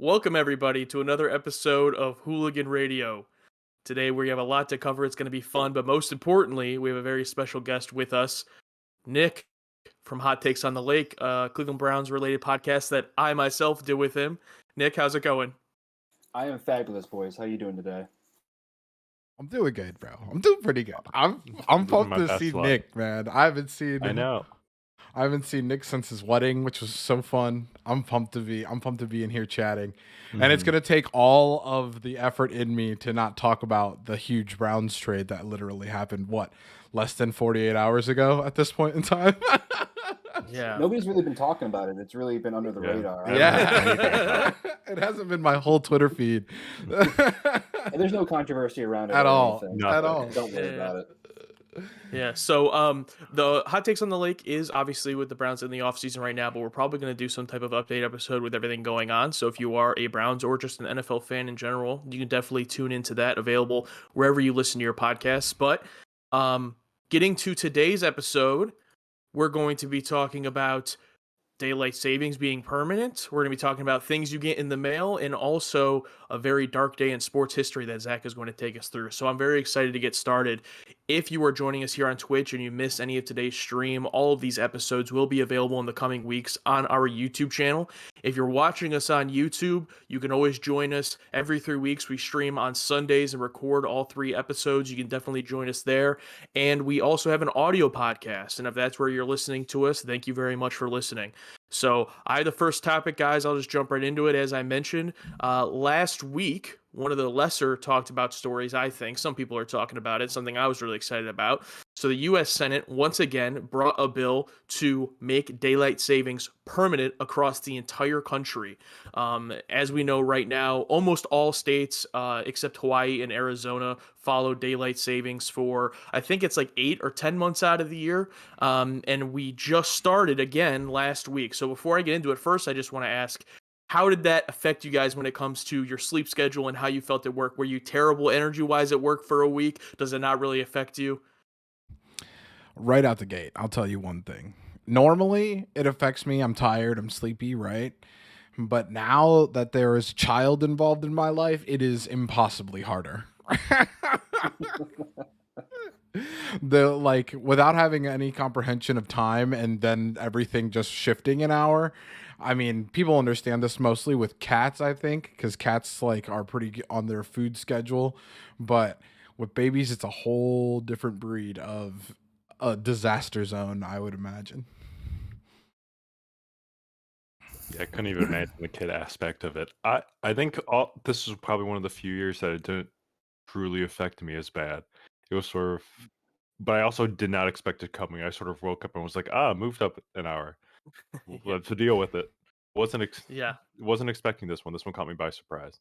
Welcome, everybody, to another episode of Hooligan Radio. Today, we have a lot to cover. It's going to be fun, but most importantly, we have a very special guest with us, Nick from Hot Takes on the Lake, Cleveland Browns related podcast that I myself do with him. Nick, how's it going? I am fabulous, boys. How you doing today? I'm doing good, bro. I'm doing pretty good. I'm pumped to see Nick, man. I haven't seen Nick since his wedding, which was so fun. I'm pumped to be in here chatting. And it's gonna take all of the effort in me to not talk about the huge Browns trade that literally happened, less than 48 hours ago at this point in time. Yeah. Nobody's really been talking about it. It's really been under the radar. Yeah. It hasn't been my whole Twitter feed. And there's no controversy around it at all. At all. Don't worry about it. Yeah, so the Hot Takes on the Lake is obviously with the Browns in the offseason right now, but we're probably going to do some type of update episode with everything going on. So if you are a Browns or just an NFL fan in general, you can definitely tune into that, available wherever you listen to your podcasts. But getting to today's episode, we're going to be talking about daylight savings being permanent. We're going to be talking about things you get in the mail and also a very dark day in sports history that Zach is going to take us through. So I'm very excited to get started. If you are joining us here on Twitch and you missed any of today's stream, all of these episodes will be available in the coming weeks on our YouTube channel. If you're watching us on YouTube, you can always join us every 3 weeks. We stream on Sundays and record all 3 episodes. You can definitely join us there. And we also have an audio podcast. And if that's where you're listening to us, thank you very much for listening. So I have the first topic, guys. I'll just jump right into it. As I mentioned, last week, one of the lesser talked about stories, I think, some people are talking about it, something I was really excited about. So the U.S. Senate once again brought a bill to make daylight savings permanent across the entire country. As we know right now, almost all states except Hawaii and Arizona follow daylight savings for, I think it's like 8 or 10 months out of the year. And we just started again last week. So before I get into it, first, I just want to ask, how did that affect you guys when it comes to your sleep schedule and how you felt at work? Were you terrible energy-wise at work for a week? Does it not really affect you? Right out the gate, I'll tell you one thing. Normally, it affects me. I'm tired. I'm sleepy, right? But now that there is a child involved in my life, it is impossibly harder. Without having any comprehension of time and then everything just shifting an hour. I mean, people understand this mostly with cats, I think, because cats are pretty on their food schedule. But with babies, it's a whole different breed of a disaster zone, I would imagine. Yeah, I couldn't even imagine the kid aspect of it. I think this is probably one of the few years that it didn't truly affect me as bad. It was sort of, but I also did not expect it coming. I sort of woke up and was like, moved up an hour. Let's deal with it. Wasn't expecting this one. This one caught me by surprise.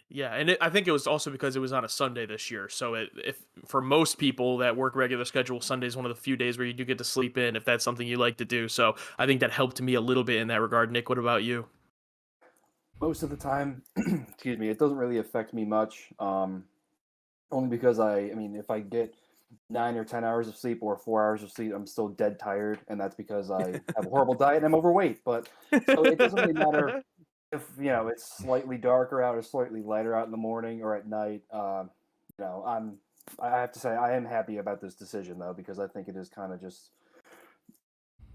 Yeah, and I think it was also because it was on a Sunday this year. So if for most people that work regular schedule, Sunday is one of the few days where you do get to sleep in if that's something you like to do. So I think that helped me a little bit in that regard. Nick, what about you? Most of the time, excuse me, it doesn't really affect me much. Only because if I get 9 or 10 hours of sleep or 4 hours of sleep, I'm still dead tired, and that's because I have a horrible diet and I'm overweight. But so it doesn't really matter if it's slightly darker out or slightly lighter out in the morning or at night. I have to say I am happy about this decision though, because I think it is kind of just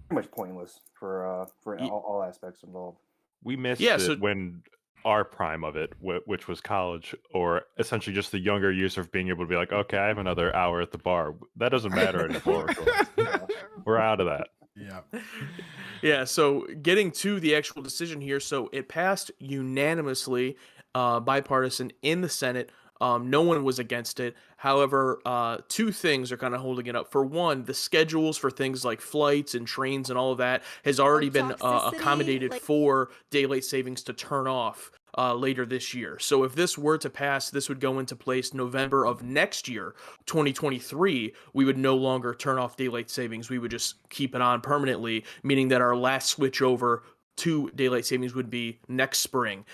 pretty much pointless for all aspects involved. We missed it when our prime of it, which was college, or essentially just the younger years of being able to be like, okay, I have another hour at the bar. That doesn't matter anymore. We're out of that. Yeah. Yeah, so getting to the actual decision here, so it passed unanimously, bipartisan in the Senate. No one was against it. However, 2 things are kind of holding it up. For one, the schedules for things like flights and trains and all of that has already been accommodated for daylight savings to turn off later this year. So if this were to pass, this would go into place November of next year, 2023. We would no longer turn off daylight savings. We would just keep it on permanently, meaning that our last switch over to daylight savings would be next spring.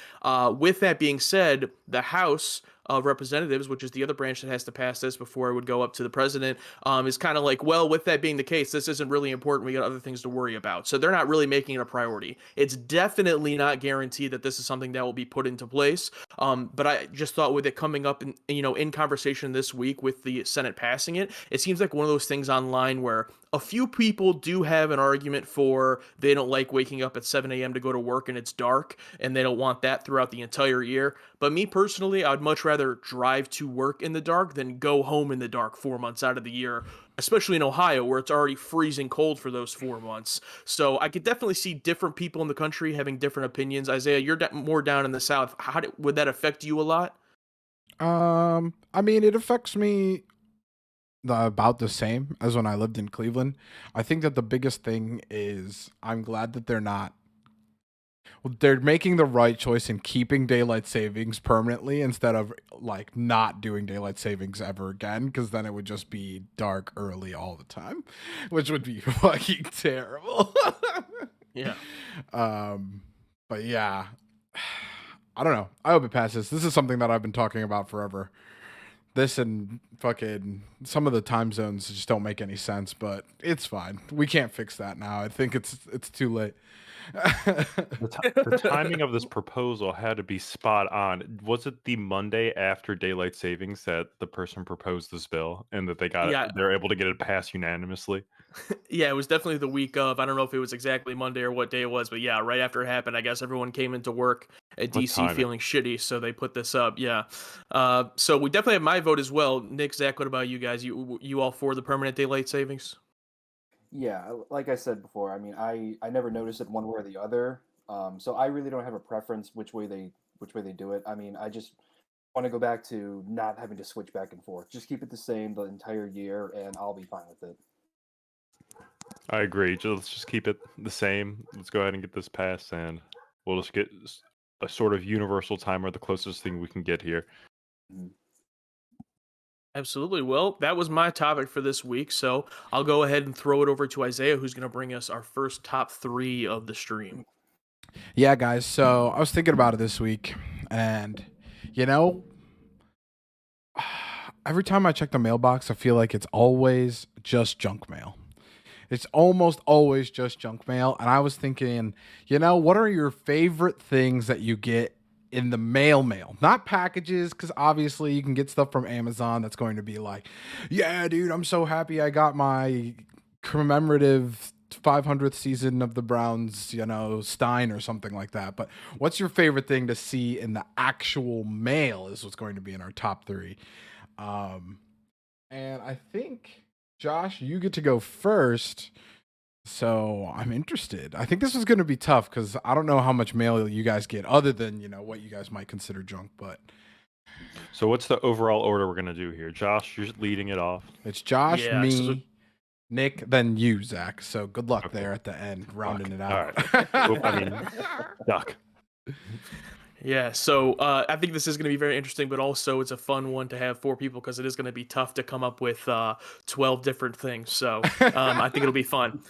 With that being said, the House of Representatives, which is the other branch that has to pass this before it would go up to the president, is kind of like, well, with that being the case, this isn't really important. We got other things to worry about. So they're not really making it a priority. It's definitely not guaranteed that this is something that will be put into place. But I just thought with it coming up in conversation this week with the Senate passing it, it seems like one of those things online where a few people do have an argument for they don't like waking up at 7 a.m. to go to work and it's dark and they don't want that throughout the entire year. But me personally, I'd much rather drive to work in the dark than go home in the dark 4 months out of the year, especially in Ohio where it's already freezing cold for those 4 months. So I could definitely see different people in the country having different opinions. Isaiah, you're more down in the South. Would that affect you a lot? I mean, it affects me about the same as when I lived in Cleveland. I think that the biggest thing is I'm glad that they're making the right choice in keeping daylight savings permanently instead of like not doing daylight savings ever again, because then it would just be dark early all the time, which would be fucking terrible. Yeah. But yeah, I don't know. I hope it passes. This is something that I've been talking about forever. This and fucking some of the time zones just don't make any sense, but it's fine. We can't fix that now. I think it's too late. The timing of this proposal had to be spot on. Was it the Monday after daylight savings that the person proposed this bill and that Yeah. they're able to get it passed unanimously? Yeah, it was definitely the week of. I don't know if it was exactly Monday or what day it was, but yeah, right after it happened, I guess everyone came into work at What DC timing? feeling shitty, so they put this up. Yeah. So we definitely have my vote as well. Nick, Zach, what about you guys? You all for the permanent daylight savings? Yeah, like I said before, I mean, I never noticed it one way or the other. So I really don't have a preference which way they do it. I mean, I just want to go back to not having to switch back and forth. Just keep it the same the entire year, and I'll be fine with it. I agree. Let's just keep it the same. Let's go ahead and get this passed, and we'll just get a sort of universal timer, the closest thing we can get here. Absolutely. Well, that was my topic for this week, so I'll go ahead and throw it over to Isaiah, who's going to bring us our first top 3 of the stream. Yeah, guys. So I was thinking about it this week, and you know, every time I check the mailbox, I feel like it's always just junk mail. It's almost always just junk mail. And I was thinking, what are your favorite things that you get in the mail? Not packages, because obviously you can get stuff from Amazon that's going to be like, yeah, dude, I'm so happy I got my commemorative 500th season of the Browns, Stein or something like that. But what's your favorite thing to see in the actual mail is what's going to be in our top 3. And I think, Josh, you get to go first. So I'm interested. I think this is going to be tough because I don't know how much mail you guys get other than, what you guys might consider junk. But so what's the overall order we're going to do here? Josh, you're leading it off. It's Josh, me, Nick, then you, Zach. So good luck there at the end, rounding it out. All right. Duck. Yeah, so I think this is going to be very interesting, but also it's a fun one to have 4 people because it is going to be tough to come up with 12 different things. So I think it'll be fun.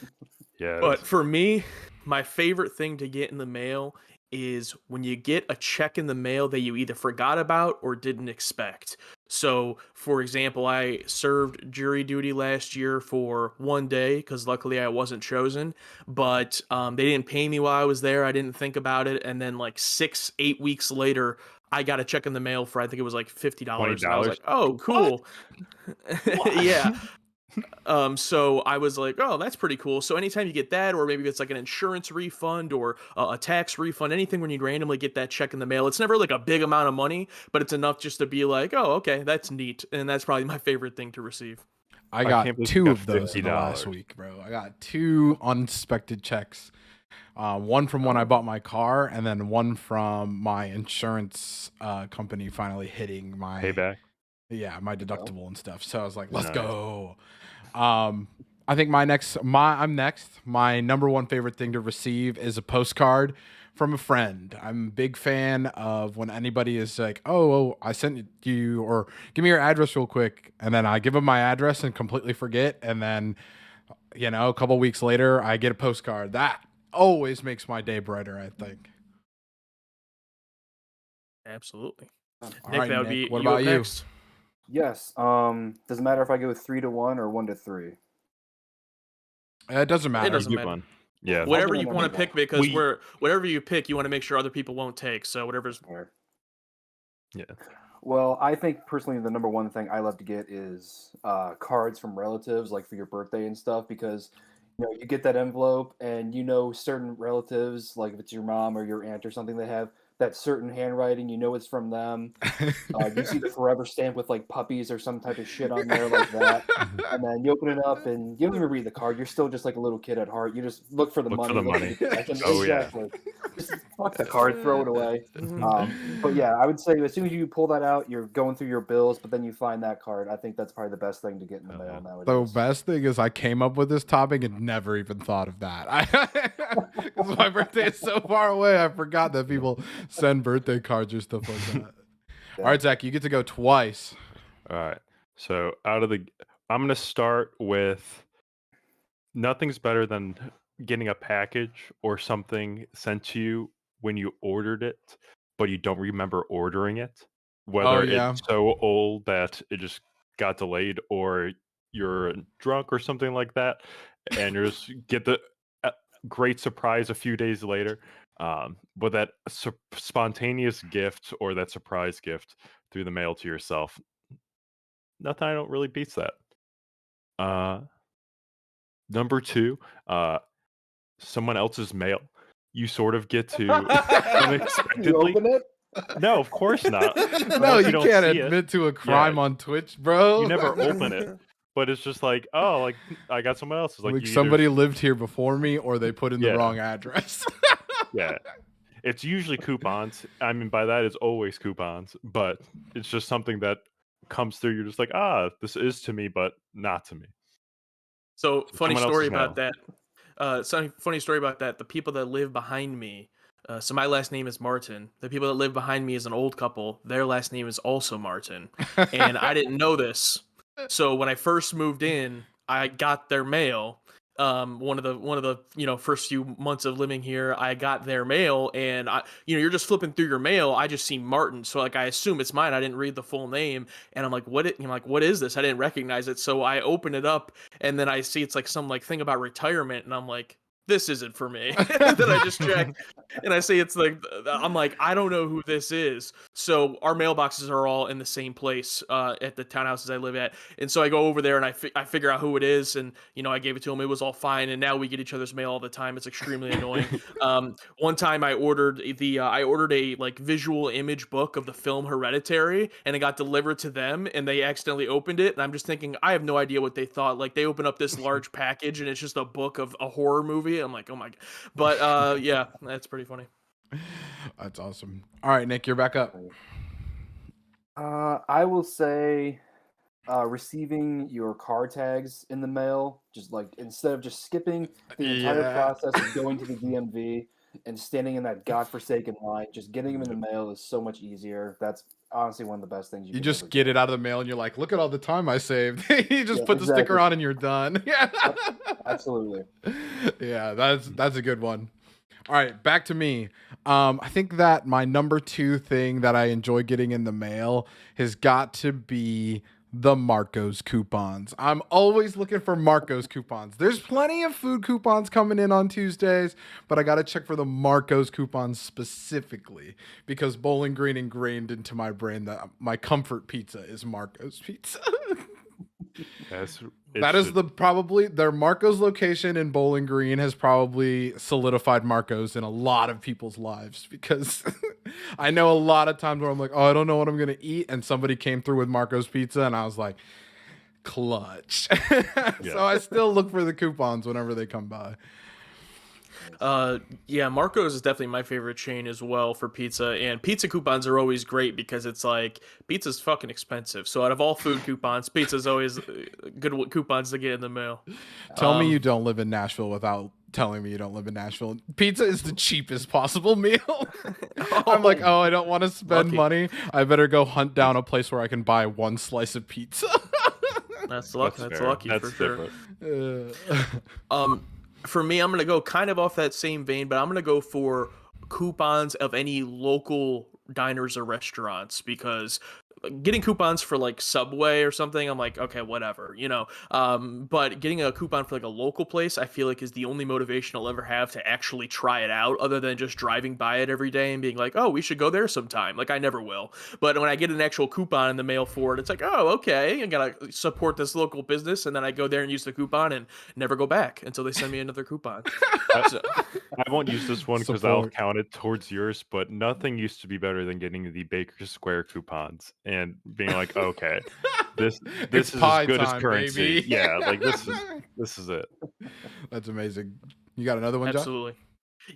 Yeah. But for me, my favorite thing to get in the mail is when you get a check in the mail that you either forgot about or didn't expect. So, for example, I served jury duty last year for 1 day because luckily I wasn't chosen, but they didn't pay me while I was there. I didn't think about it. And then like 8 weeks later, I got a check in the mail for, I think it was like $50. And I was like, oh, cool. Yeah. So I was like, oh, that's pretty cool. So anytime you get that, or maybe it's like an insurance refund or a tax refund, anything when you randomly get that check in the mail, it's never like a big amount of money, but it's enough just to be like, oh, okay, that's neat. And that's probably my favorite thing to receive. I got 2 of those in the last week, bro. I got 2 unexpected checks. One from when I bought my car, and then one from my insurance company finally hitting my payback. Yeah, my deductible and stuff. So I was like, let's go. I think I'm next. My number 1 favorite thing to receive is a postcard from a friend. I'm a big fan of when anybody is like, oh, I sent you, or give me your address real quick. And then I give them my address and completely forget. And then, a couple weeks later, I get a postcard. That always makes my day brighter, I think. Absolutely. Nick, right, that would Nick, be what you about up you? next. Yes. Doesn't matter if I go 3-1 or 1-3. It doesn't matter. It doesn't Good matter. one. Yeah. Whatever go you want to number pick, because We- whatever you pick, you want to make sure other people won't take. So whatever's Fair. Yeah. Well, I think personally the number one thing I love to get is cards from relatives, like for your birthday and stuff, because you get that envelope and certain relatives, like if it's your mom or your aunt or something, they have that certain handwriting, it's from them. You see the forever stamp with like puppies or some type of shit on there like that. And then you open it up and you don't even read the card. You're still just like a little kid at heart. You just look for the money. For the money. Oh, exactly. Just fuck the card, throw it away. But yeah, I would say as soon as you pull that out, you're going through your bills, but then you find that card. I think that's probably the best thing to get in the mail nowadays. The best thing is I came up with this topic and never even thought of that. Because my birthday is so far away, I forgot that people send birthday cards or stuff like that. Yeah. All right, Zach, you get to go twice. All right. So I'm gonna start with nothing's better than getting a package or something sent to you when you ordered it, but you don't remember ordering it. Whether it's so old that it just got delayed, or you're drunk or something like that, and you just get the great surprise a few days later. But that spontaneous gift or that surprise gift through the mail to yourself, nothing I don't really beats that. Number two, someone else's mail. You sort of get to unexpectedly. You open it? No, of course not. No, you don't can't see it. admit to a crime on Twitch, bro. You never open it, but it's just like, oh, like I got someone else's. Like somebody lived here before me, or they put in the wrong address. Yeah, it's usually coupons. I mean, by that, it's always coupons, but it's just something that comes through. You're just like, this is to me, but not to me. So funny Someone story else's about mail. that. Funny story about that. The people that live behind me. So my last name is Martin. The people that live behind me is an old couple. Their last name is also Martin, and I didn't know this. So when I first moved in, I got their mail. One of the first few months of living here, I got their mail, and you're just flipping through your mail. I just see Martin, so like I assume it's mine. I didn't read the full name, and I'm like, what is this? I didn't recognize it, so I open it up, and then I see it's like some like thing about retirement, and I'm like, this isn't for me. And then I just check and I say it's like, I'm like, I don't know who this is. So our mailboxes are all in the same place at the townhouses I live at. And so I go over there and I figure out who it is. And, I gave it to him. It was all fine. And now we get each other's mail all the time. It's extremely annoying. One time I ordered a like visual image book of the film Hereditary, and it got delivered to them, and they accidentally opened it. And I'm just thinking, I have no idea what they thought. Like they open up this large package and it's just a book of a horror movie. I'm like, oh my god. But yeah, that's pretty funny. That's awesome. All right, Nick, you're back up. I will say receiving your car tags in the mail, just like instead of just skipping the entire process of going to the DMV and standing in that godforsaken line, just getting them in the mail is so much easier. That's honestly one of the best things you can just ever get it out of the mail and you're like, look at all the time I saved. You just put the sticker on and you're done. Yeah, absolutely. Yeah, that's a good one. All right, back to me. I think that my number two thing that I enjoy getting in the mail has got to be the Marcos coupons. I'm always looking for Marcos coupons. There's plenty of food coupons coming in on Tuesdays, but I got to check for the Marcos coupons specifically because Bowling Green ingrained into my brain that my comfort pizza is Marcos pizza. That is probably their Marcos location in Bowling Green has probably solidified Marcos in a lot of people's lives because I know a lot of times where I'm like, oh, I don't know what I'm going to eat. And somebody came through with Marcos pizza and I was like, clutch. So I still look for the coupons whenever they come by. Yeah, Marco's is definitely my favorite chain as well for pizza, and pizza coupons are always great because it's like pizza's fucking expensive. So out of all food coupons, pizza's always good coupons to get in the mail. Tell me you don't live in Nashville without telling me you don't live in Nashville. Pizza is the cheapest possible meal. I'm like, oh, I don't want to spend money. I better go hunt down a place where I can buy one slice of pizza. That's lucky. That's lucky for sure. For me, I'm going to go kind of off that same vein, but I'm going to go for coupons of any local diners or restaurants, because getting coupons for like Subway or something, I'm like, okay, whatever, you know. But getting a coupon for like a local place, I feel like is the only motivation I'll ever have to actually try it out, other than just driving by it every day and being like, oh, we should go there sometime. Like, I never will. But when I get an actual coupon in the mail for it, it's like, oh, okay, I gotta support this local business, and then I go there and use the coupon and never go back until they send me another coupon. So. I won't use this one because I'll count it towards yours, but nothing used to be better than getting the Baker Square coupons and being like, okay, this is as good as currency. Baby. Yeah, like this is it. That's amazing. You got another one, John? Absolutely.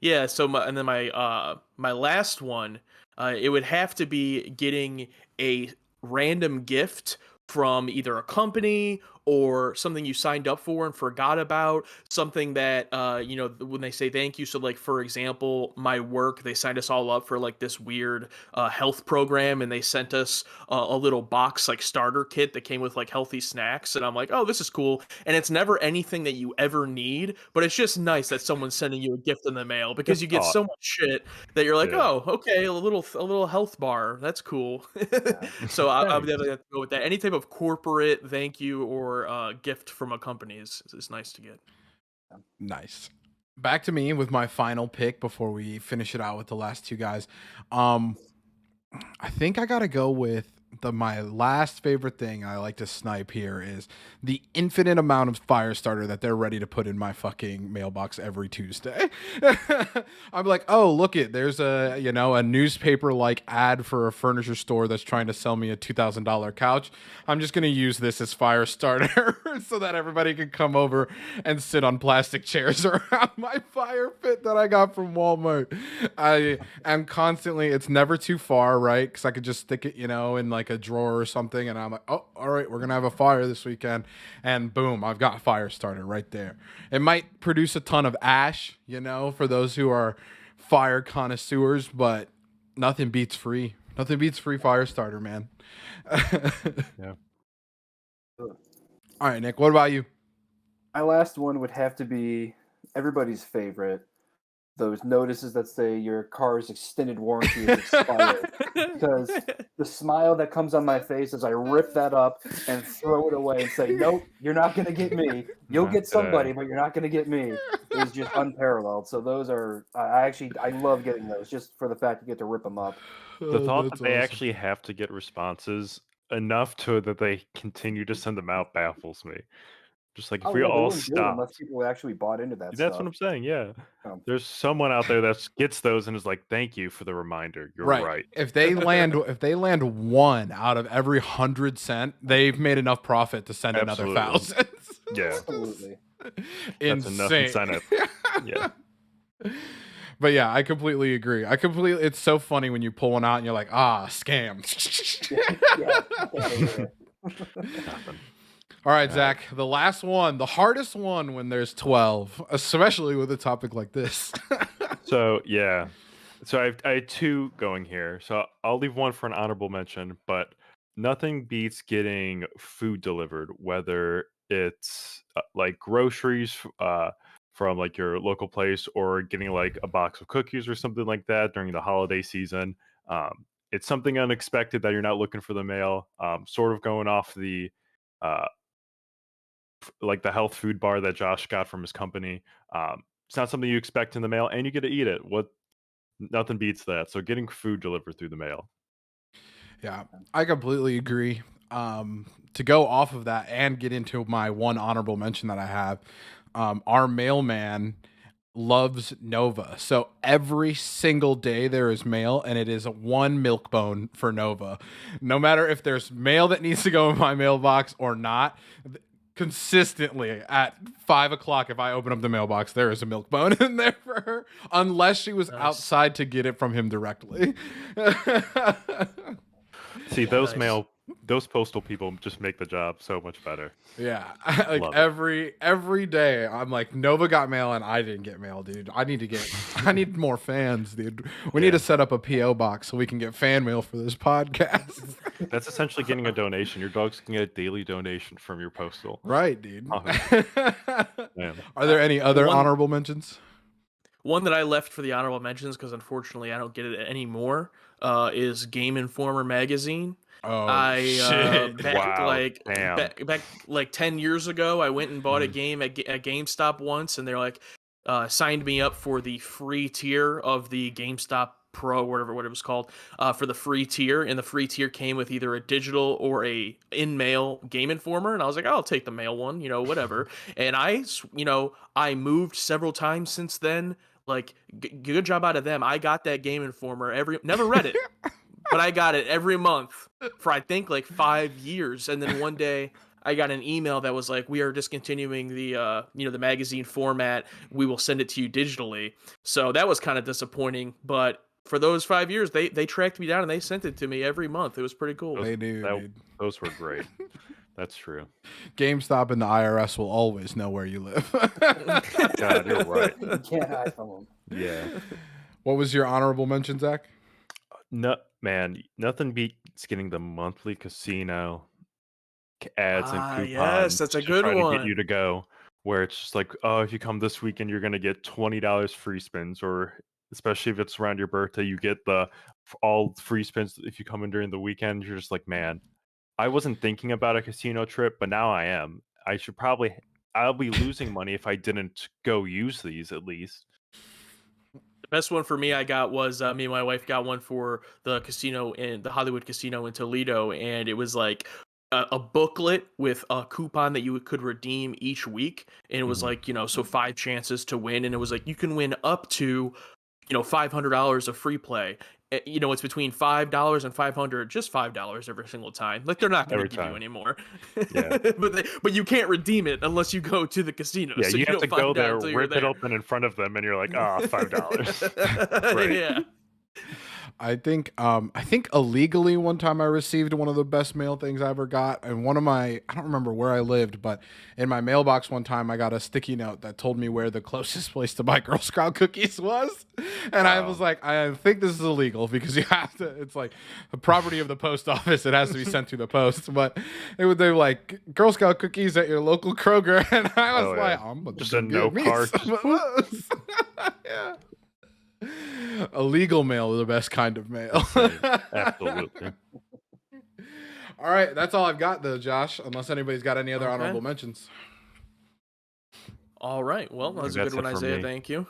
Yeah, so my last one, it would have to be getting a random gift from either a company or something you signed up for and forgot about, something that you know, when they say thank you. So like, for example, my work, they signed us all up for like this weird health program, and they sent us a little box like starter kit that came with like healthy snacks, and I'm like, oh, this is cool. And it's never anything that you ever need, but it's just nice that someone's sending you a gift in the mail, because you get so much shit that you're like, oh, okay, a little health bar, that's cool. So I'll be able to go with that. Any type of corporate thank you or gift from a company is nice to get. Nice. Back to me with my final pick before we finish it out with the last two guys. I think I gotta go with my last favorite thing I like to snipe here is the infinite amount of fire starter that they're ready to put in my fucking mailbox every Tuesday. I'm like, oh, look there's a newspaper like ad for a furniture store that's trying to sell me a $2,000 couch. I'm just gonna use this as fire starter so that everybody can come over and sit on plastic chairs around my fire pit that I got from Walmart. I am constantly, it's never too far, right? Because I could just stick it, in like a drawer or something, and I'm like, oh, all right, we're gonna have a fire this weekend, and boom, I've got fire starter right there. It might produce a ton of ash, for those who are fire connoisseurs, but nothing beats free fire starter, man. Yeah. All right, Nick, what about you? My last one would have to be everybody's favorite, those notices that say your car's extended warranty is expired. Because the smile that comes on my face as I rip that up and throw it away and say, nope, you're not going to get me. You'll get somebody, but you're not going to get me, is just unparalleled. So those are, I love getting those just for the fact you get to rip them up. The thought that they actually have to get responses enough to that they continue to send them out baffles me. Just like, if we all stop, unless people actually bought into that. That's what I'm saying. Yeah, there's someone out there that gets those and is like, "Thank you for the reminder." You're right. If they land one out of every 100 sent, they've made enough profit to send another 1,000. Yeah, absolutely. That's enough incentive. Yeah. But yeah, I completely agree. It's so funny when you pull one out and you're like, scam. Yeah. All right, Zach, the last one, the hardest one when there's 12, especially with a topic like this. So I had two going here. So I'll leave one for an honorable mention, but nothing beats getting food delivered, whether it's like groceries from like your local place, or getting like a box of cookies or something like that during the holiday season. It's something unexpected that you're not looking for the mail. Sort of going off the like the health food bar that Josh got from his company. It's not something you expect in the mail, and you get to eat it. Nothing beats that. So getting food delivered through the mail. Yeah, I completely agree. To go off of that and get into my one honorable mention that I have, our mailman loves Nova. So every single day there is mail, and it is one milk bone for Nova. No matter if there's mail that needs to go in my mailbox or not, consistently at 5 o'clock, if I open up the mailbox, there is a milk bone in there for her, unless she was outside to get it from him directly. See, those postal people just make the job so much better. Yeah, like every day I'm like, Nova got mail and I didn't get mail, dude. I need more fans, dude. We need to set up a PO box so we can get fan mail for this podcast. That's essentially getting a donation. Your dogs can get a daily donation from your postal. Right, dude. Man. Are there any other honorable mentions? One that I left for the honorable mentions, because unfortunately I don't get it anymore, is Game Informer magazine. Oh shit! Back Wow, damn. back like 10 years ago, I went and bought a game at GameStop once, and they're like signed me up for the free tier of the GameStop Pro, whatever what it was called, for the free tier, and the free tier came with either a digital or a in-mail Game Informer, and I was like, I'll take the mail one, whatever. And I moved several times since then. Like, good job out of them. I got that Game Informer never read it, but I got it every month for I think like 5 years, and then one day I got an email that was like, we are discontinuing the the magazine format. We will send it to you digitally. So that was kind of disappointing, but for those 5 years, they tracked me down and they sent it to me every month. It was pretty cool. They do. Dude. Those were great. That's true. GameStop and the IRS will always know where you live. God, you're right. You can't hide from them. Yeah. What was your honorable mention, Zach? No, man, nothing beats getting the monthly casino ads and coupons. Yes, that's a good to one. get you to go, where it's just like, oh, if you come this weekend, you're gonna get $20 free spins, or especially if it's around your birthday, you get all free spins if you come in during the weekend. You're just like, man, I wasn't thinking about a casino trip, but now I am. I'll be losing money if I didn't go use these at least. The best one for me I got was me and my wife got one for the casino in the Hollywood Casino in Toledo, and it was like a booklet with a coupon that you could redeem each week, and it was like, so 5 chances to win, and it was like you can win up to $500 of free play. It's between $5 and $500, just $5 every single time. Like, they're not going to give you any more. Yeah. but you can't redeem it unless you go to the casino. Yeah, so you have to go there, rip it open in front of them, and you're like, $5. Right. Yeah. I think illegally one time I received one of the best mail things I ever got, and I don't remember where I lived, but in my mailbox one time I got a sticky note that told me where the closest place to buy Girl Scout cookies was, and I was like, I think this is illegal because you have to. It's like a property of the post office. It has to be sent through the post, but they were like Girl Scout cookies at your local Kroger, and I was like, I'm just a no card. Yeah. Illegal mail is the best kind of mail. Absolutely. All right, that's all I've got though, Josh. Unless anybody's got any other honorable mentions. All right. Well, that was a good one, Isaiah. Me. Thank you.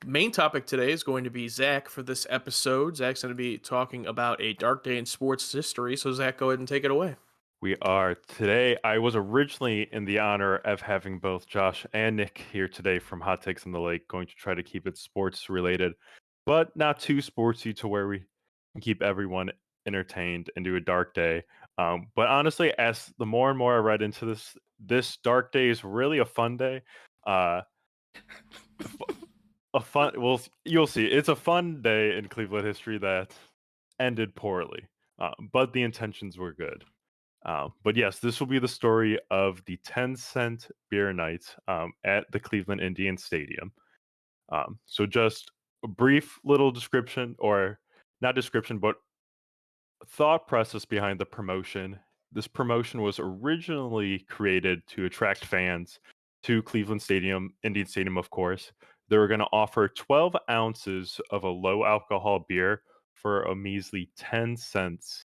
Main topic today is going to be Zach for this episode. Zach's going to be talking about a dark day in sports history. So Zach, go ahead and take it away. We are. Today, I was originally in the honor of having both Josh and Nick here today from Hot Takes on the Lake, going to try to keep it sports related, but not too sportsy to where we can keep everyone entertained and do a dark day. But honestly, as the more and more I read into this dark day is really a fun day. Well, you'll see. It's a fun day in Cleveland history that ended poorly, but the intentions were good. But yes, this will be the story of the 10-cent beer night at the Cleveland Indians Stadium. So just a brief little description, or not description, but thought process behind the promotion. This promotion was originally created to attract fans to Cleveland Stadium, Indian Stadium, of course. They were going to offer 12 ounces of a low alcohol beer for a measly 10 cents.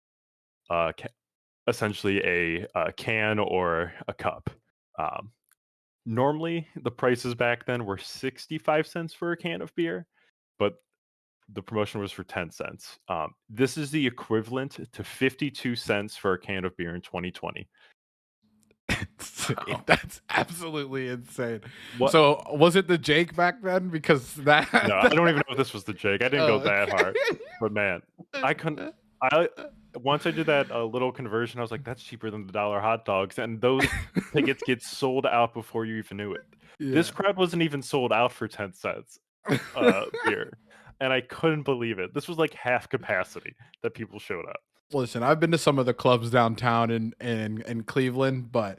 Essentially a can or a cup. Normally, the prices back then were 65 cents for a can of beer, but the promotion was for 10 cents. This is the equivalent to 52 cents for a can of beer in 2020. That's absolutely insane. What? So was it the Jake back then? Because that No, I don't even know if this was the Jake. I didn't go that hard. But man, I couldn't. Once I did that little conversion, I was like, that's cheaper than the $1 hot dogs. And those tickets get sold out before you even knew it. Yeah. This crowd wasn't even sold out for 10 cents beer. And I couldn't believe it. This was like half capacity that people showed up. Listen, I've been to some of the clubs downtown in Cleveland, but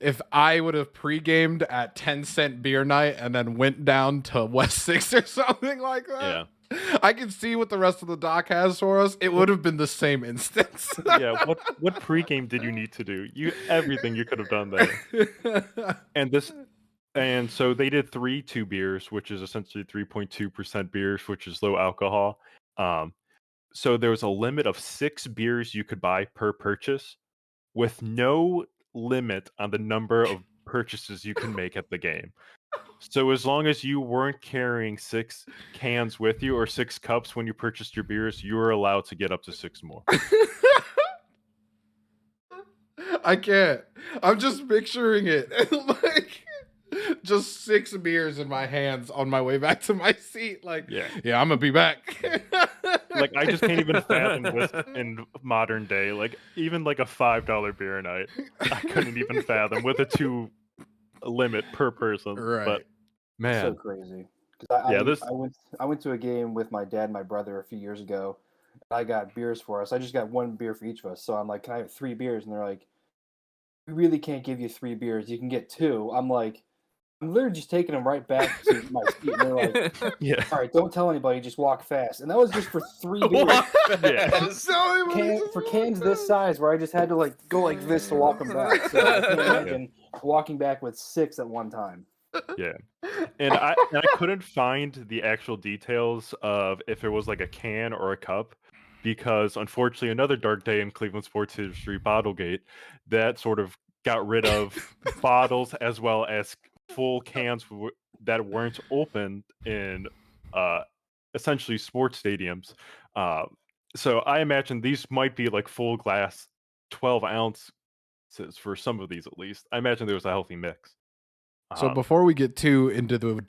if I would have pre-gamed at 10-cent beer night and then went down to West 6 or something like that, yeah. I can see what the rest of the doc has for us. It would have been the same instance. Yeah, what pregame did you need to do? Everything you could have done there. And And so they did 2 beers, which is essentially 3.2% beers, which is low alcohol. So there was a limit of 6 beers you could buy per purchase, with no limit on the number of purchases you can make at the game. So as long as you weren't carrying 6 cans with you or 6 cups when you purchased your beers, you were allowed to get up to 6 more. I can't. I'm just picturing it. Like, just 6 beers in my hands on my way back to my seat. Like, yeah, I'm gonna be back. Like, I just can't even fathom this in modern day. Like, even like a $5 beer night, I couldn't even fathom with a 2 limit per person. Right. But man, so crazy. I went to a game with my dad and my brother a few years ago. I got beers for us. I just got 1 beer for each of us. So I'm like, can I have 3 beers? And they're like, we really can't give you 3 beers. You can get 2. I'm like, I'm literally just taking them right back to my seat. And they're like, yeah. All right, don't tell anybody. Just walk fast. And that was just for 3 beers. For cans this size, where I just had to like go like this to walk them back. So I can't imagine walking back with 6 at one time. Yeah, and I couldn't find the actual details of if it was like a can or a cup, because unfortunately another dark day in Cleveland sports history, Bottlegate, that sort of got rid of bottles as well as full cans that weren't open in essentially sports stadiums. So I imagine these might be like full glass 12 ounces for some of these at least. I imagine there was a healthy mix. So before we get too into the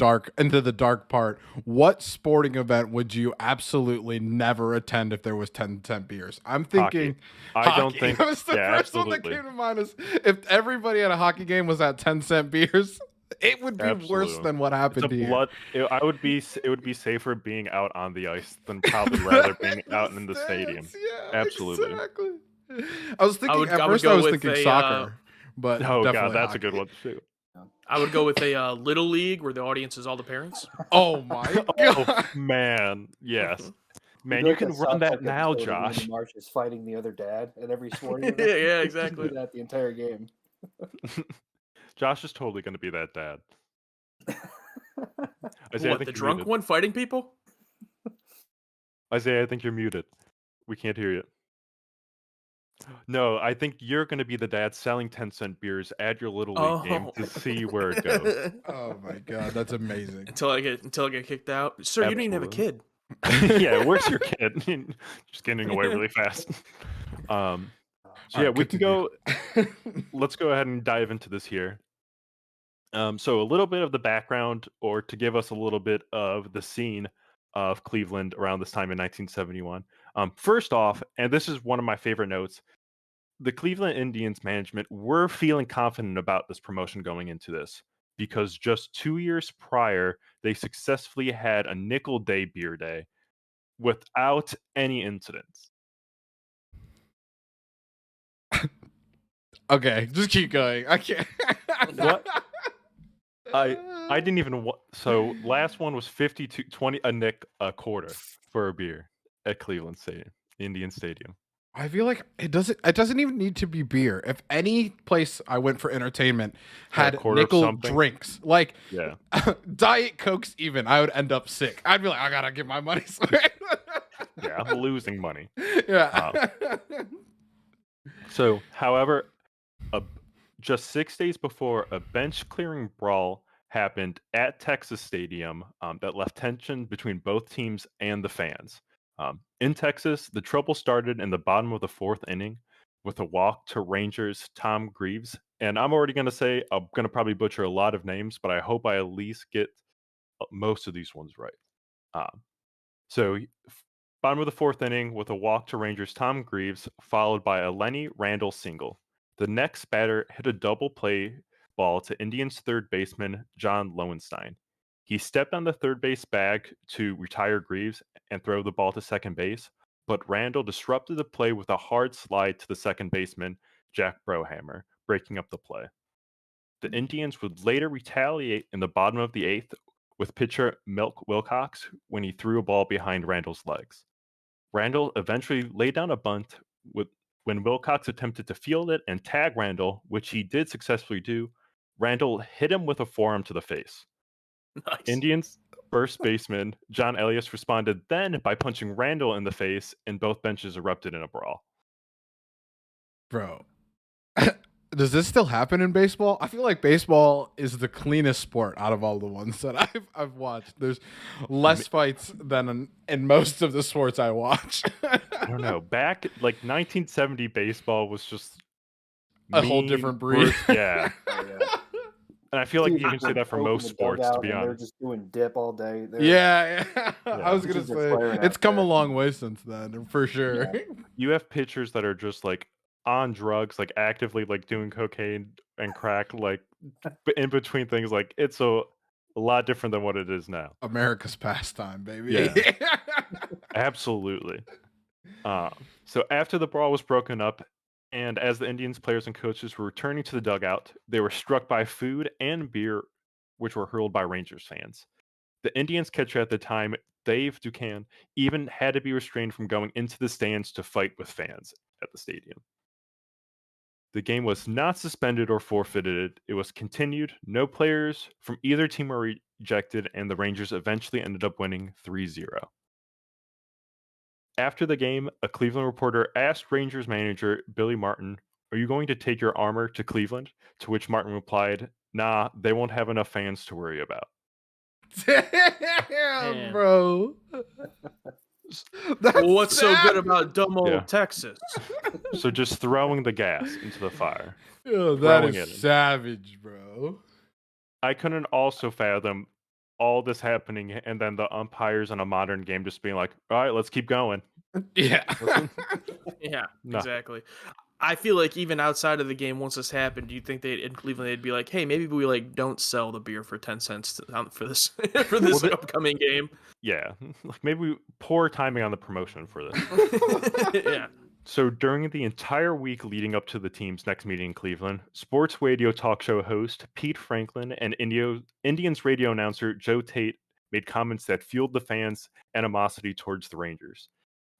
dark part, what sporting event would you absolutely never attend if there was 10 beers? I'm thinking hockey. I don't think that was the first one that came to mind. Is if everybody at a hockey game was at 10-cent beers, it would be worse than what happened here. It would be safer being out on the ice than probably rather being out in the stadium. Yeah, absolutely. Exactly. I was thinking at first I was thinking soccer, but oh god, that's hockey. a good one too. I would go with a little league where the audience is all the parents. Oh my god! Oh, man, yes, man, you can run that now, Josh. Marsh is fighting the other dad at every sporting event. Yeah, exactly. Do that the entire game. Josh is totally going to be that dad. Isaiah, what, the drunk muted. One fighting people? Isaiah, I think you're muted. We can't hear you. No, I think you're going to be the dad selling 10-cent beers at your little league game to see where it goes. Oh my god, that's amazing. Until I get kicked out. Sir, absolutely. You didn't even have a kid. Yeah, where's your kid? Just getting away really fast. So yeah, we can go. Let's go ahead and dive into this here. So a little bit of the background, or to give us a little bit of the scene of Cleveland around this time in 1971. First off, and this is one of my favorite notes, the Cleveland Indians management were feeling confident about this promotion going into this, because just 2 years prior, they successfully had a nickel day beer day without any incidents. Okay, just keep going. I can't. What? I didn't even. So last one was 52.20 a nick a quarter for a beer at Cleveland Stadium, Indian Stadium. I feel like it doesn't even need to be beer. If any place I went for entertainment had nickel drinks, like Diet Cokes even, I would end up sick. I'd be like, I gotta get my money. Yeah, I'm losing money. Yeah. So, however, just 6 days before, a bench clearing brawl happened at Texas Stadium that left tension between both teams and the fans. In Texas, the trouble started in the bottom of the 4th inning with a walk to Rangers' Tom Greaves. And I'm already going to say I'm going to probably butcher a lot of names, but I hope I at least get most of these ones right. So bottom of the 4th inning with a walk to Rangers' Tom Greaves, followed by a Lenny Randall single. The next batter hit a double play ball to Indians' third baseman, John Lowenstein. He stepped on the third base bag to retire Greaves and throw the ball to second base, but Randall disrupted the play with a hard slide to the second baseman, Jack Brohammer, breaking up the play. The Indians would later retaliate in the bottom of the 8th with pitcher Milk Wilcox when he threw a ball behind Randall's legs. Randall eventually laid down a bunt when Wilcox attempted to field it and tag Randall, which he did successfully do, Randall hit him with a forearm to the face. Nice. Indians first baseman John Elias responded then by punching Randall in the face, and both benches erupted in a brawl. Bro, does this still happen in baseball? I feel like baseball is the cleanest sport out of all the ones that I've watched. There's less fights than in most of the sports I watch. I don't know. Back like 1970, baseball was just a whole different breed. Yeah. Oh, yeah. And I feel like you can say that for most sports, to be honest. They're just doing dip all day. Yeah. I was gonna say it's come a long way since then, for sure. Yeah. You have pitchers that are just like on drugs, like actively like doing cocaine and crack, like in between things. Like it's a lot different than what it is now. America's pastime, baby. Yeah. Absolutely. So after the brawl was broken up, and as the Indians players and coaches were returning to the dugout, they were struck by food and beer, which were hurled by Rangers fans. The Indians catcher at the time, Dave Ducan, even had to be restrained from going into the stands to fight with fans at the stadium. The game was not suspended or forfeited. It was continued. No players from either team were rejected, and the Rangers eventually ended up winning 3-0. After the game, a Cleveland reporter asked Rangers manager Billy Martin, "Are you going to take your armor to Cleveland?" To which Martin replied, "Nah, they won't have enough fans to worry about." Damn, bro. Well, what's so good about dumb old Texas? So just throwing the gas into the fire. Yo, that is savage, bro. I couldn't also fathom all this happening and then the umpires in a modern game just being like, all right, let's keep going. Yeah. Yeah, exactly. I feel like even outside of the game, once this happened, do you think in Cleveland they'd be like, "Hey, maybe we like don't sell the beer for 10 cents for this upcoming game"? Yeah, like maybe poor timing on the promotion for this. Yeah. So during the entire week leading up to the team's next meeting in Cleveland, sports radio talk show host Pete Franklin and Indians radio announcer Joe Tate made comments that fueled the fans' animosity towards the Rangers.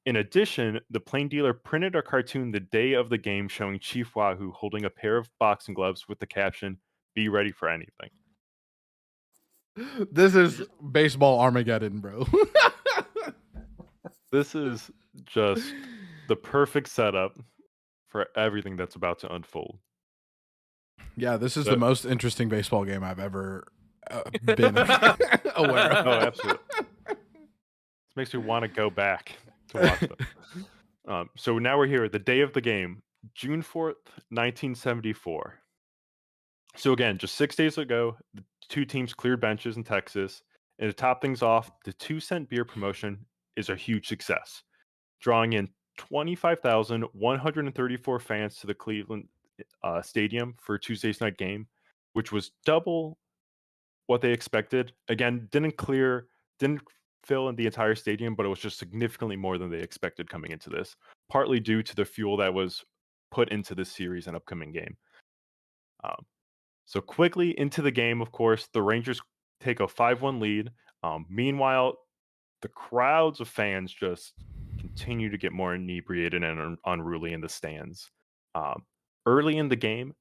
In addition, the Plain Dealer printed a cartoon the day of the game showing Chief Wahoo holding a pair of boxing gloves with the caption, "Be ready for anything." This is baseball Armageddon, bro. This is just the perfect setup for everything that's about to unfold. Yeah, this is the most interesting baseball game I've ever been aware of. Oh, absolutely. This makes me want to go back to watch them. So now we're here, the day of the game, June 4th, 1974. So again, just 6 days ago, the two teams cleared benches in Texas. And to top things off, the 2-cent beer promotion is a huge success, drawing in 25,134 fans to the Cleveland Stadium for Tuesday's night game, which was double what they expected. Again, didn't fill in the entire stadium, but it was just significantly more than they expected coming into this, partly due to the fuel that was put into this series and upcoming game. So quickly into the game, of course, the Rangers take a 5-1 lead. Meanwhile, the crowds of fans just continue to get more inebriated and unruly in the stands. Early in the game,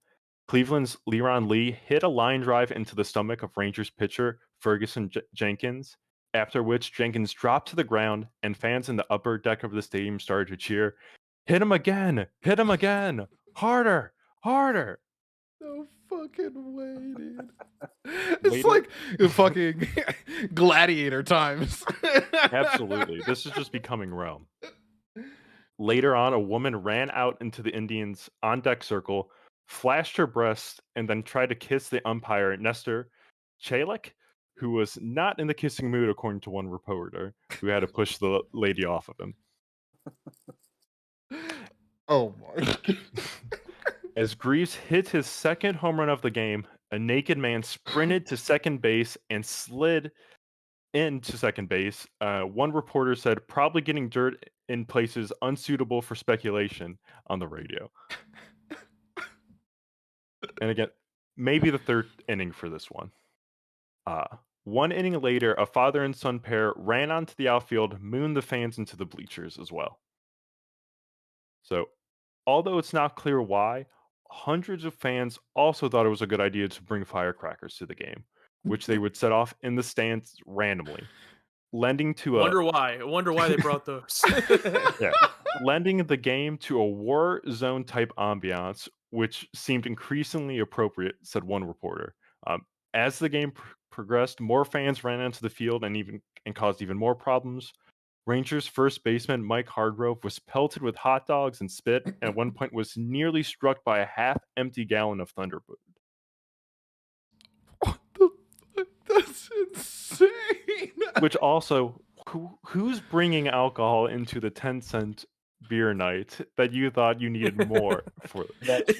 Cleveland's Leron Lee hit a line drive into the stomach of Rangers pitcher Ferguson Jenkins, after which Jenkins dropped to the ground and fans in the upper deck of the stadium started to cheer, "Hit him again! Hit him again! Harder! Harder!" No fucking way, dude. It's like fucking gladiator times. Absolutely. This is just becoming Rome. Later on, a woman ran out into the Indians' on-deck circle, flashed her breast, and then tried to kiss the umpire, Nestor Chalek, who was not in the kissing mood, according to one reporter, who had to push the lady off of him. Oh my God. As Greaves hit his second home run of the game, a naked man sprinted to second base and slid into second base. One reporter said, "Probably getting dirt in places unsuitable for speculation," on the radio. And again, maybe the third inning for this one. One inning later, a father and son pair ran onto the outfield, mooned the fans into the bleachers as well. So, although it's not clear why, hundreds of fans also thought it was a good idea to bring firecrackers to the game, which they would set off in the stands randomly, lending to a I wonder why they brought those. yeah, lending the game to a war zone type ambiance, which seemed increasingly appropriate, said one reporter. As the game progressed, more fans ran onto the field and caused even more problems. Rangers first baseman Mike Hargrove was pelted with hot dogs and spit, and at one point was nearly struck by a half-empty gallon of Thunderbird. What the fuck? That's insane. Which also, who's bringing alcohol into the 10-cent beer night that you thought you needed more for? Yeah. This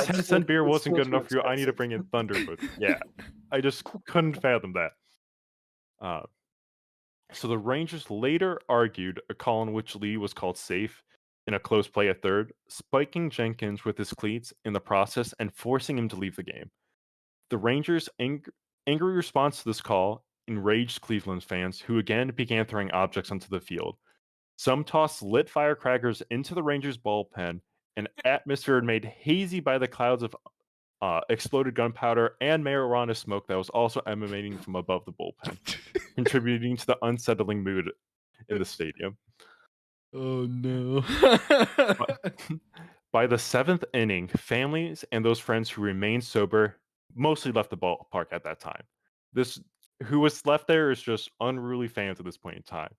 10-cent beer it's wasn't good still enough for you. I need to bring in Thunderbird. Yeah, I just couldn't fathom that. So the Rangers later argued a call in which Lee was called safe in a close play at third, spiking Jenkins with his cleats in the process and forcing him to leave the game. The Rangers' angry response to this call enraged Cleveland fans, who again began throwing objects onto the field. Some tossed lit firecrackers into the Rangers' bullpen, an atmosphere made hazy by the clouds of exploded gunpowder and marijuana smoke that was also emanating from above the bullpen, contributing to the unsettling mood in the stadium. Oh no. By the seventh inning, families and those friends who remained sober mostly left the ballpark at that time. Who was left there is just unruly fans at this point in time.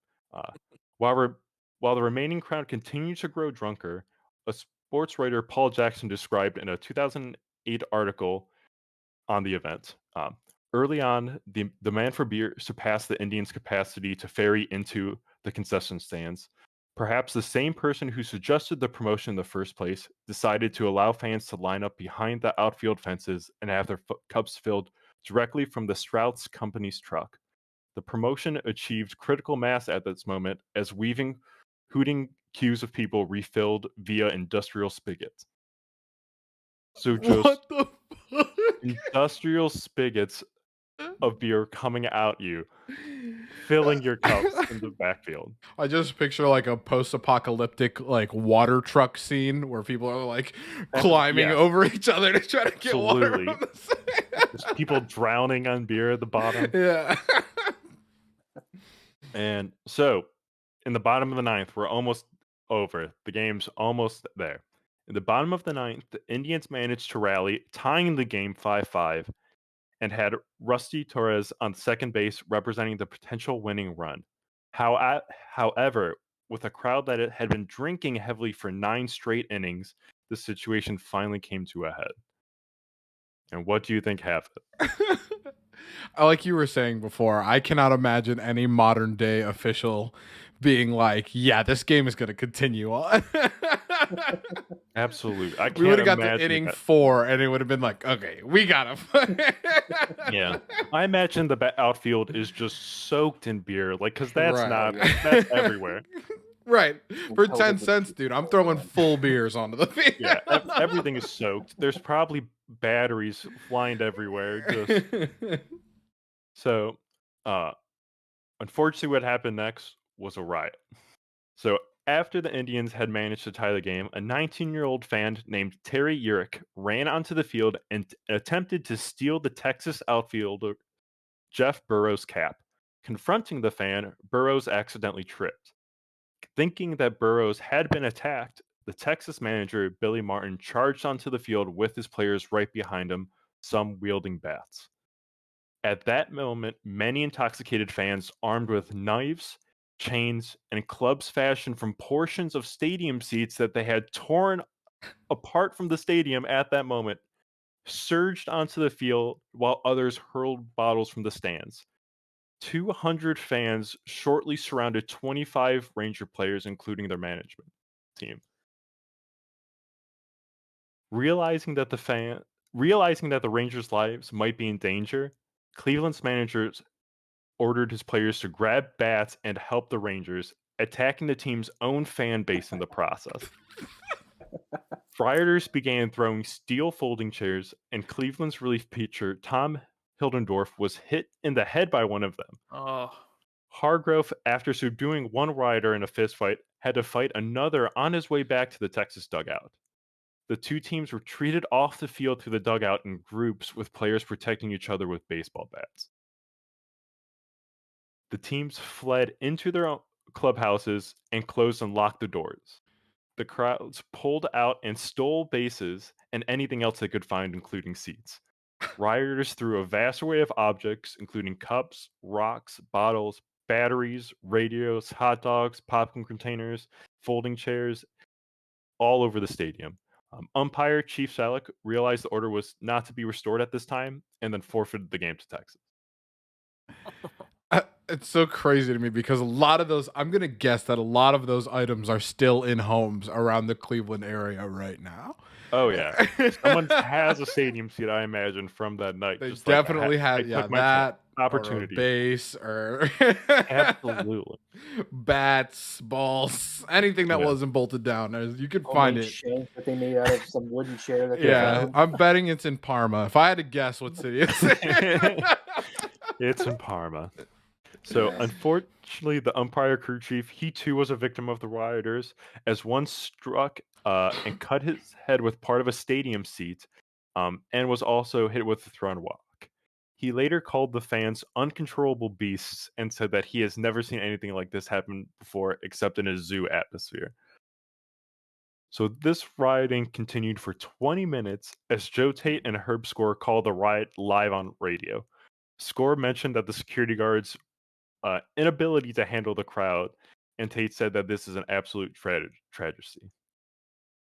While the remaining crowd continued to grow drunker, a sports writer, Paul Jackson, described in a 2008 article on the event. Early on, the demand for beer surpassed the Indians' capacity to ferry into the concession stands. Perhaps the same person who suggested the promotion in the first place decided to allow fans to line up behind the outfield fences and have their cups filled directly from the Strauss Company's truck. The promotion achieved critical mass at this moment as hooting queues of people refilled via industrial spigots. So just What the fuck? industrial spigots of beer coming at you, filling your cups in the backfield. I just picture like a post-apocalyptic like water truck scene where people are like climbing over each other to try to get water from the sand. There's people drowning on beer at the bottom. Yeah. And so, in the bottom of the ninth, we're almost over. The game's almost there. In the bottom of the ninth, the Indians managed to rally, tying the game 5-5, and had Rusty Torres on second base representing the potential winning run. However, with a crowd that had been drinking heavily for 9 straight innings, the situation finally came to a head. And what do you think happened? Like you were saying before, I cannot imagine any modern day official being like, yeah, this game is going to continue on. Absolutely. We would have got to inning 4 and it would have been like, okay, we got him. Yeah. I imagine the outfield is just soaked in beer, like, because that's that's everywhere. Right. For 10 cents, dude, I'm throwing full beers onto the field. Yeah, everything is soaked. There's probably batteries flying everywhere. So, unfortunately, what happened next was a riot. So, after the Indians had managed to tie the game, a 19-year-old fan named Terry Urick ran onto the field and attempted to steal the Texas outfielder Jeff Burrows' cap. Confronting the fan, Burrows accidentally tripped. Thinking that Burrows had been attacked, the Texas manager, Billy Martin, charged onto the field with his players right behind him, some wielding bats. At that moment, many intoxicated fans armed with knives, chains, and clubs fashioned from portions of stadium seats that they had torn apart from the stadium at that moment surged onto the field while others hurled bottles from the stands. 200 fans shortly surrounded 25 Ranger players, including their management team. Realizing that the Rangers' lives might be in danger, Cleveland's managers ordered his players to grab bats and help the Rangers, attacking the team's own fan base in the process. Rioters began throwing steel folding chairs, and Cleveland's relief pitcher, Tom Hildendorf, was hit in the head by one of them. Oh. Hargrove, after subduing one rioter in a fistfight, had to fight another on his way back to the Texas dugout. The two teams retreated off the field to the dugout in groups with players protecting each other with baseball bats. The teams fled into their own clubhouses and closed and locked the doors. The crowds pulled out and stole bases and anything else they could find, including seats. Rioters threw a vast array of objects, including cups, rocks, bottles, batteries, radios, hot dogs, popcorn containers, folding chairs, all over the stadium. Umpire Chief Salick realized the order was not to be restored at this time and then forfeited the game to Texas. It's so crazy to me because a lot of those, I'm going to guess that a lot of those items are still in homes around the Cleveland area right now. Oh, yeah. Someone has a stadium seat, I imagine, from that night. They just definitely had, that opportunity. Or a base or absolutely bats, balls, anything that wasn't bolted down. You could find it. Shank that they made out of some wooden chair. That they found. I'm betting it's in Parma. If I had to guess what city it's in. It's in Parma. So, unfortunately, the umpire crew chief, he too was a victim of the rioters, as one struck and cut his head with part of a stadium seat, and was also hit with a thrown rock. He later called the fans uncontrollable beasts and said that he has never seen anything like this happen before except in a zoo atmosphere. So this rioting continued for 20 minutes as Joe Tate and Herb Score called the riot live on radio. Score mentioned that the security guards' inability to handle the crowd, and Tate said that this is an absolute tragedy.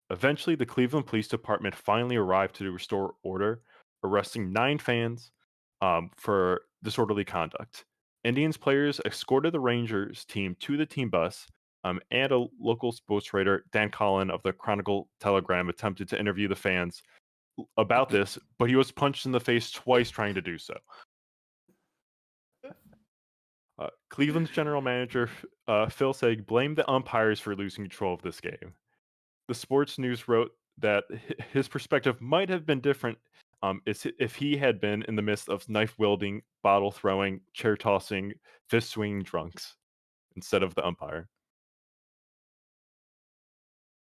Eventually, the Cleveland Police Department finally arrived to restore order, arresting 9 fans for disorderly conduct. Indians players escorted the Rangers team to the team bus, and a local sports writer, Dan Collin of the Chronicle Telegram, attempted to interview the fans about this, but he was punched in the face twice trying to do so. Cleveland's general manager, Phil Saig, blamed the umpires for losing control of this game. The Sports News wrote that his perspective might have been different if he had been in the midst of knife wielding, bottle throwing, chair tossing, fist swinging drunks instead of the umpire.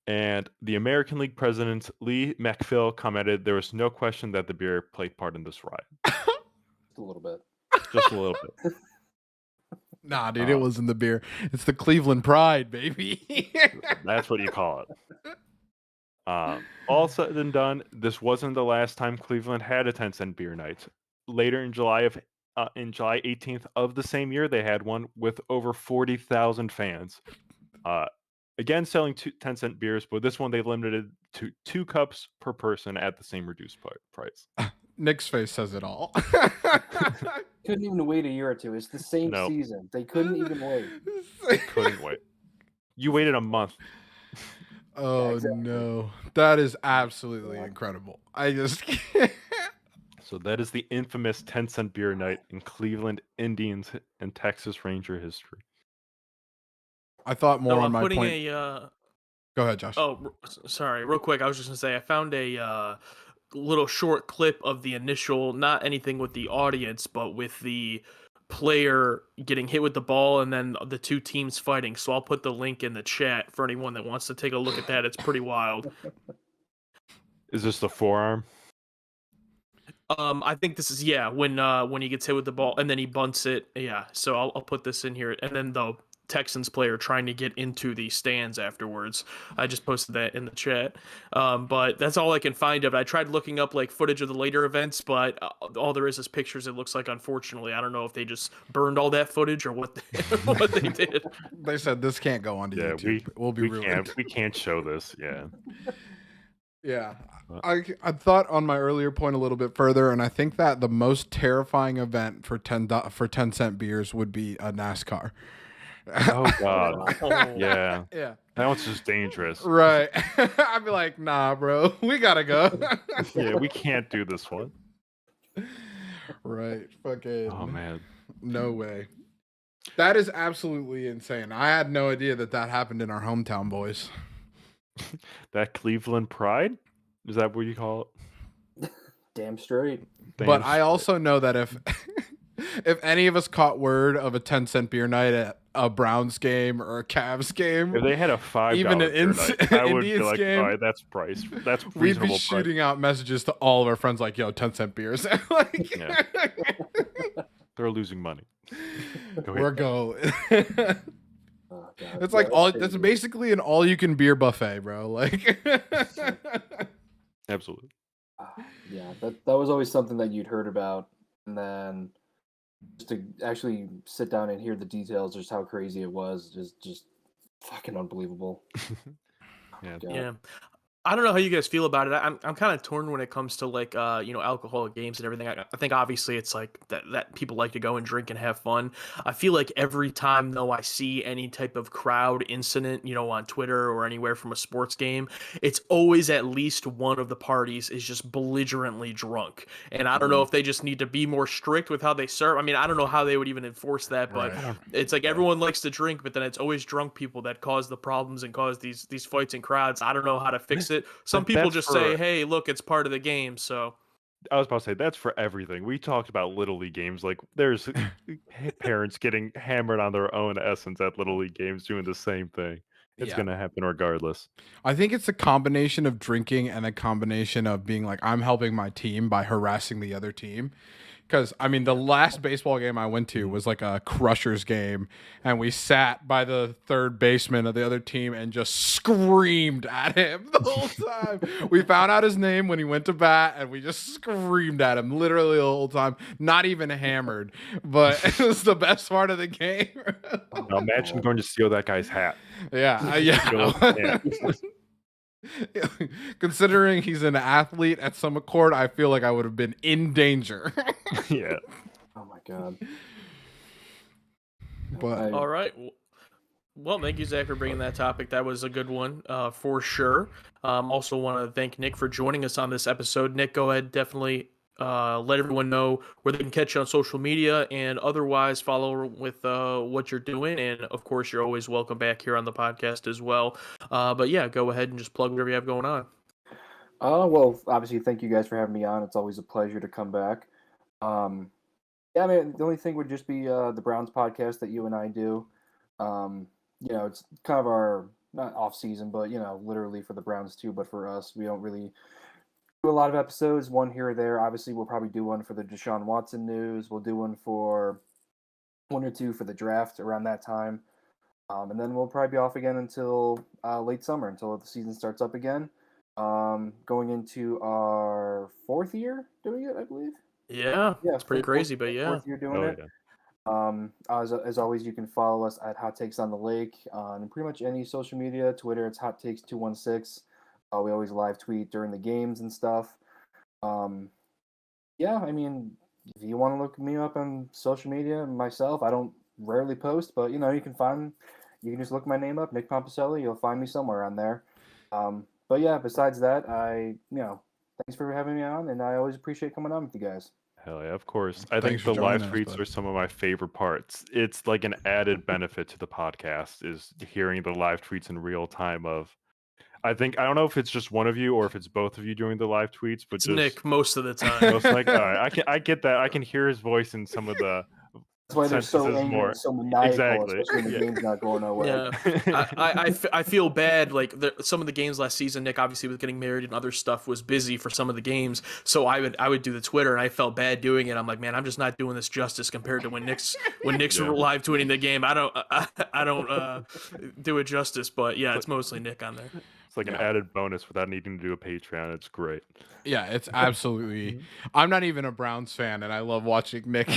And the American League president, Lee McPhail, commented there was no question that the beer played part in this riot. Just a little bit. Just a little bit. Nah, dude, it wasn't the beer. It's the Cleveland Pride, baby. That's what you call it. All said and done, this wasn't the last time Cleveland had a 10-cent beer night. Later in July 18th of the same year, they had one with over 40,000 fans. Again, selling 10-cent beers, but this one they limited to 2 cups per person at the same reduced price. Nick's face says it all. Couldn't even wait a year or two. It's the same season. They couldn't even wait. They couldn't wait. You waited a month. Oh, exactly. No. That is absolutely incredible. I just can't. So that is the infamous 10-cent beer night in Cleveland Indians and Texas Ranger history. I thought more on my point. Go ahead, Josh. Oh, sorry. Real quick, I was just going to say I found a little short clip of the initial, not anything with the audience, but with the player getting hit with the ball and then the 2 teams fighting. So I'll put the link in the chat for anyone that wants to take a look at that. It's pretty wild. Is this the forearm? I think this is when he gets hit with the ball and then he bunts it. Yeah, so I'll put this in here, and then the Texans player trying to get into the stands afterwards. I just posted that in the chat. But that's all I can find of it. I tried looking up like footage of the later events, but all there is pictures. It looks like, unfortunately, I don't know if they just burned all that footage or what what they did. They said this can't go on YouTube. We'll be ruined. We can't show this. Yeah. Yeah. I thought on my earlier point a little bit further, and I think that the most terrifying event for 10-cent beers would be a NASCAR. Oh God. Yeah. That one's just dangerous. Right. I'd be like, nah, bro, we gotta go. Yeah, we can't do this one. Right. Fucking. Oh man. No way. That is absolutely insane. I had no idea that happened in our hometown, boys. That Cleveland Pride? Is that what you call it? Damn straight. I also know that if any of us caught word of a 10-cent beer night at a Browns game or a Cavs game, If they had a $5 even an night, I would be Indians like, game, all right, that's price. That's we'd be reasonable price. shooting out messages to all of our friends like, yo, 10-cent beers. Like, Yeah. They're losing money. we're going. Oh, God. It's Yeah, like all. crazy. That's basically an all-you-can beer buffet, bro. Like, Absolutely. Yeah, that was always something that you'd heard about, and then just to actually sit down and hear the details, just how crazy it was, just fucking unbelievable. Yeah. God. Yeah. I don't know how you guys feel about it. I'm kind of torn when it comes to like alcoholic games and everything. I think obviously it's like that people like to go and drink and have fun. I feel like every time though I see any type of crowd incident, on Twitter or anywhere from a sports game, it's always at least one of the parties is just belligerently drunk. And I don't know if they just need to be more strict with how they serve. I mean, I don't know how they would even enforce that, but it's like everyone likes to drink, but then it's always drunk people that cause the problems and cause these fights in crowds. I don't know how to fix it. Some people just say, hey, look, it's part of the game. So I was about to say that's for everything. We talked about Little League games. Like there's parents getting hammered on their own essence at Little League games doing the same thing. It's going to happen regardless. I think it's a combination of drinking and a combination of being like, I'm helping my team by harassing the other team. Because, I mean, the last baseball game I went to was like a Crushers game, and we sat by the third baseman of the other team and just screamed at him the whole time. We found out his name when he went to bat, and we just screamed at him literally the whole time, not even hammered. But it was the best part of the game. Now imagine going to steal that guy's hat. Yeah. Considering he's an athlete at some court, I feel like I would have been in danger. Yeah. Oh my God. But all right. Well, thank you, Zach, for bringing that topic. That was a good one, for sure. Also want to thank Nick for joining us on this episode. Nick, go ahead, definitely let everyone know where they can catch you on social media and otherwise follow with what you're doing. And of course, you're always welcome back here on the podcast as well. But yeah, go ahead and just plug whatever you have going on. Well, obviously, thank you guys for having me on. It's always a pleasure to come back. Yeah, I mean, the only thing would just be the Browns podcast that you and I do. It's kind of our, not off season, but, literally for the Browns too, but for us, we don't really do a lot of episodes, one here or there. Obviously, we'll probably do one for the Deshaun Watson news. We'll do one for one or two for the draft around that time. And then we'll probably be off again until late summer, until the season starts up again. Going into our 4th year doing it, I believe. Yeah, it's pretty crazy, but yeah. 4th year doing it. Yeah. As always, you can follow us at Hot Takes on the Lake on pretty much any social media. Twitter, it's Hot Takes 216. We always live tweet during the games and stuff. Yeah, I mean, if you want to look me up on social media, myself, I don't rarely post, but you can just look my name up, Nick Pompicelli. You'll find me somewhere on there. But yeah, besides that, thanks for having me on, and I always appreciate coming on with you guys. Hell yeah, of course. I think the live tweets are some of my favorite parts. It's like an added benefit to the podcast is hearing the live tweets in real time I don't know if it's just one of you or if it's both of you doing the live tweets, but it's just Nick most of the time. All right, I get that. I can hear his voice in some of the That's why they're so angry and so maniacal, especially when the game's not going away. Yeah, I feel bad. Like some of the games last season, Nick obviously with getting married and other stuff was busy for some of the games. So I would do the Twitter, and I felt bad doing it. I'm like, man, I'm just not doing this justice compared to when Nick's live tweeting the game. I don't do it justice. But yeah, it's mostly Nick on there. It's like an added bonus without needing to do a Patreon. It's great. Yeah, it's absolutely. I'm not even a Browns fan, and I love watching Nick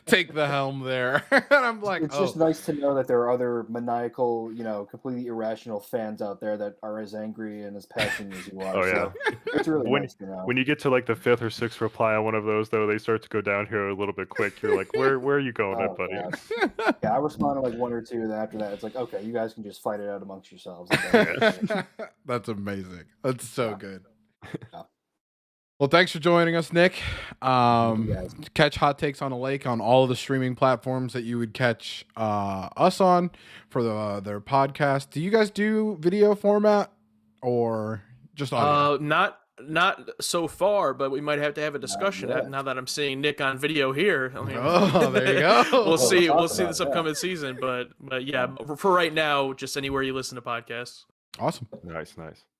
take the helm there. And I'm like, it's just nice to know that there are other maniacal, completely irrational fans out there that are as angry and as passionate as you are. Oh yeah, so it's really nice to know. When you get to like the 5th or 6th reply on one of those, though, they start to go down here a little bit quick. You're like, where are you going, at, buddy? Yeah, I respond to like one or two, and then after that, it's like, okay, you guys can just fight it out amongst yourselves. That's amazing. That's so good. Yeah. Well, thanks for joining us, Nick. Catch Hot Takes on a Lake on all of the streaming platforms that you would catch us on for their podcast. Do you guys do video format or just audio? not so far, but we might have to have a discussion now that I'm seeing Nick on video here. I mean, Oh, there you go. we'll see. We'll see about this it, upcoming season, but yeah, for right now, just anywhere you listen to podcasts. Awesome. Nice.